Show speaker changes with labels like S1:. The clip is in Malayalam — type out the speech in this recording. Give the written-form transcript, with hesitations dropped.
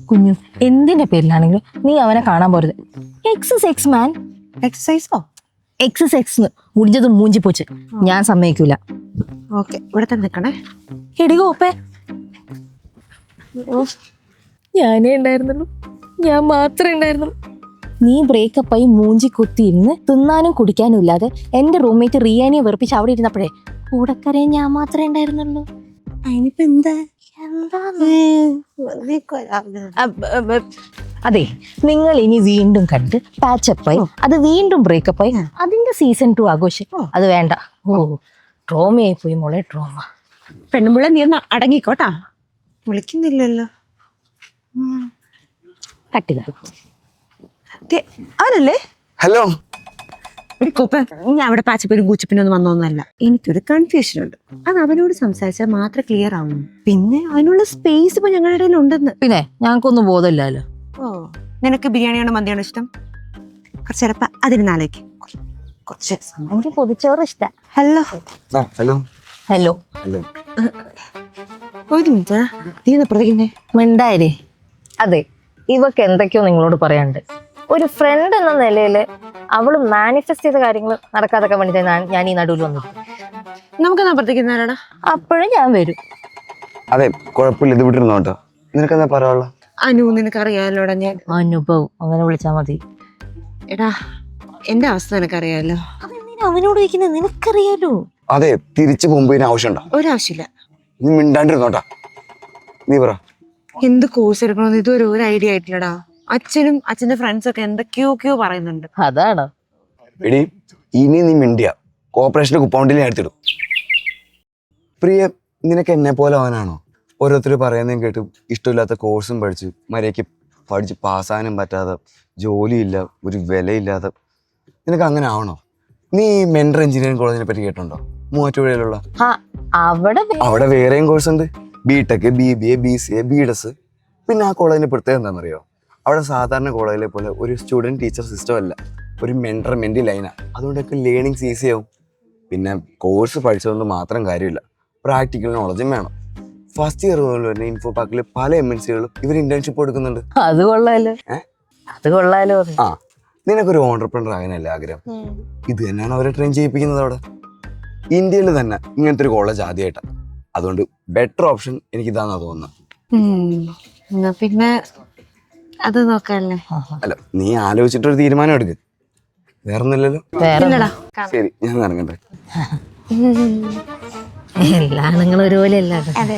S1: കുഞ്ഞു എന്തിന്റെ പേരിലാണെങ്കിലും നീ അവനെ കാണാൻ പോരുത്. എക്സ് മാൻ.
S2: എക്സസൈസോ?
S1: എക്സ് മുടിഞ്ഞതും മൂഞ്ചി പോച്ച്. ഞാൻ സമ്മതിക്കൂല.
S2: ഓക്കെ, ഇവിടെ തന്നെ നിൽക്കണേ.
S1: എടികോപ്പേ, ഞാനേ ഉണ്ടായിരുന്നുള്ളൂ, ഞാൻ മാത്രമേ ഉണ്ടായിരുന്നുള്ളൂ. നീ ബ്രേക്കപ്പ് ആയി മൂഞ്ചി കുത്തിയിരുന്ന് തിന്നാനും കുടിക്കാനും ഇല്ലാതെ എന്റെ റൂംമേറ്റ് റിയാനിയെ വെറുപ്പിച്ച് അവിടെ ഇരുന്നപ്പോഴേ കൂടക്കരയെ ഞാൻ മാത്രമേ ഉണ്ടായിരുന്നുള്ളൂ.
S2: അതിനിപ്പോ എന്താ?
S1: അതെ, നിങ്ങൾ ഇനി വീണ്ടും കണ്ട് പാച്ചപ്പായി അത് വീണ്ടും ബ്രേക്കപ്പായി അതിന്റെ സീസൺ 2 ആഘോഷം അത് വേണ്ട. ട്രോമയായി പോയി മോളെ, ട്രോമ.
S2: പെണ്ണുമ്പുള്ള നീ ഒന്ന് അടങ്ങിക്കോട്ടാ. വിളിക്കുന്നില്ലല്ലോ.
S1: കട്ടില്ല
S2: അവനല്ലേ?
S3: ഹലോ.
S2: ഞാൻ അവിടെ പാച്ചപ്പനും കൂച്ചപ്പിനും ഒന്നും വന്നൊന്നല്ല. എനിക്കൊരു കൺഫ്യൂഷൻ ഉണ്ട്. അത് അവനോട് സംസാരിച്ചാൽ മാത്രമേ ക്ലിയർ ആവുന്നു. പിന്നെ അതിനുള്ള സ്പേസ് ഇപ്പൊ ഞങ്ങളുടെ ഇടയിൽ ഉണ്ടെന്ന്.
S1: പിന്നെ ഞങ്ങൾക്കൊന്നും ബോധമില്ലല്ലോ.
S2: ഓ, നിനക്ക് ബിരിയാണിയാണോ മന്തിയാണോ ഇഷ്ടം? കുറച്ച് ചിലപ്പോ അതിരുന്നാലേക്ക് കുറച്ച്
S1: എനിക്ക് പൊതിച്ചോറ് ഇഷ്ടം.
S2: Hello
S3: hello
S1: hello
S3: hello.
S2: ഒരു മിനിറ്റ്, നീ ഒന്ന് പ്രതിക്കുന്നേ.
S1: മിണ്ടായിരേ. അതെ, ഇവക്ക് എന്തൊക്കെയോ നിങ്ങളോട് പറയാനുണ്ട്. ഒരു ഫ്രണ്ട് എന്ന നിലയിൽ അവള് മാനിഫെസ്റ്റ് ചെയ്ത കാര്യങ്ങൾ നടക്കാതൊക്കെ വേണ്ടി ഞാൻ ഈ നടുവിൽ വന്നു.
S2: നമുക്കെന്നാ പ്രതിക്കുന്നവരാടാ?
S1: അപ്പോഴും ഞാൻ വരും.
S3: അതെ, കുഴപ്പമില്ല, ഇത് വിട്ടിരുന്നോ കേട്ടോ. നിനക്കെന്താ പറയാനുള്ള?
S2: അനു, നിനക്കറിയാലോടാ, ഞാൻ
S1: അനുഭവം അങ്ങനെ വിളിച്ചാ മതി.
S2: എടാ, എന്റെ അവസ്ഥ നിനക്കറിയാലോ.
S1: അവനോട് ചോദിക്കുന്നത് നിനക്കറിയാലോ.
S3: അതെ, തിരിച്ചു പോകുമ്പോ ഇതിന് ആവശ്യമുണ്ടോ?
S2: ഒരാവശ്യമില്ല.
S3: നീ മിണ്ടാണ്ടിരുന്നോട്ടാ. നീ പറ.
S2: എന്ത് കോഴ്സ് എടുക്കണമെന്ന് ഇതുവരെ ഒരു ഐഡിയ ആയിട്ടില്ലടാ. അച്ഛനും അച്ഛന്റെ ഫ്രണ്ട്സ് ഒക്കെ എന്തൊക്കെയോ പറയുന്നുണ്ട്.
S1: അതാണ്.
S3: എടി, ഇനി നീ മിണ്ടിയ കോപ്പറേഷന്റെ കുപ്പൗണ്ടിൽ ഞാൻ എടുത്തിടും. പ്രിയ, നിനക്ക് എന്നെ പോലെ അവനാണോ? ഓരോരുത്തർ പറയുന്നതും കേട്ട് ഇഷ്ടമില്ലാത്ത കോഴ്സും മര്യാദയ്ക്ക് പഠിച്ച് പാസ്സാകാനും പറ്റാതെ, ജോലിയില്ല, ഒരു വിലയില്ലാതെ, നിനക്ക് അങ്ങനെ ആവണോ? നീ മെൻഡർ എഞ്ചിനീയറിംഗ് കോളേജിനെ പറ്റി കേട്ടുണ്ടോ? മൂവാറ്റുപുഴയിലുള്ള. അവിടെ വേറെയും കോഴ്സ് ഉണ്ട്. B Tech, BBA, BCA, BDS. പിന്നെ ആ കോളേജിന്റെ പ്രത്യേകത എന്താണെന്നറിയോ? അവിടെ സാധാരണ കോളേജിലെ പോലെ ഒരു സ്റ്റുഡൻറ് ടീച്ചർ സിസ്റ്റം അല്ല, ഒരു മെൻഡർ മെൻറ്റി ലൈനാണ്. അതുകൊണ്ടൊക്കെ ലേണിങ്സ് ഈസി ആവും. പിന്നെ കോഴ്സ് പഠിച്ചതുകൊണ്ട് മാത്രം കാര്യമില്ല, പ്രാക്ടിക്കൽ നോളജും വേണം. ഫസ്റ്റ് ഇയർ പോലെ തന്നെ ഇൻഫോ പാർക്കിൽ പല MNCകളും ഇവർ ഇന്റേൺഷിപ്പ് കൊടുക്കുന്നുണ്ട്.
S1: അത് കൊള്ളാലോ.
S3: ആ, നിനക്കൊരു ഓണ്ടർപ്രണർ ആകാനല്ലേ ആഗ്രഹം? ഇത് തന്നെയാണ് അവരെ ട്രെയിൻ ചെയ്യിപ്പിക്കുന്നത് അവിടെ. ഇന്ത്യയിൽ തന്നെ ഇങ്ങനത്തെ ഒരു കോളേജ് ആദ്യമായിട്ടാണ്. അതുകൊണ്ട് ബെറ്റർ ഓപ്ഷൻ എനിക്ക് ഇതാന്നാ തോന്നുന്നത്.
S2: പിന്നെ അത് നോക്കാല്ലേ?
S3: അല്ല, നീ ആലോചിച്ചിട്ടൊരു തീരുമാനം എടുക്ക്. വേറൊന്നുമില്ലല്ലോ. ശരി, ഞാൻ ഇറങ്ങട്ടെ.
S1: എല്ലാ ആണുങ്ങളും ഒരുപോലെ അല്ലാതെ.
S2: അതെ.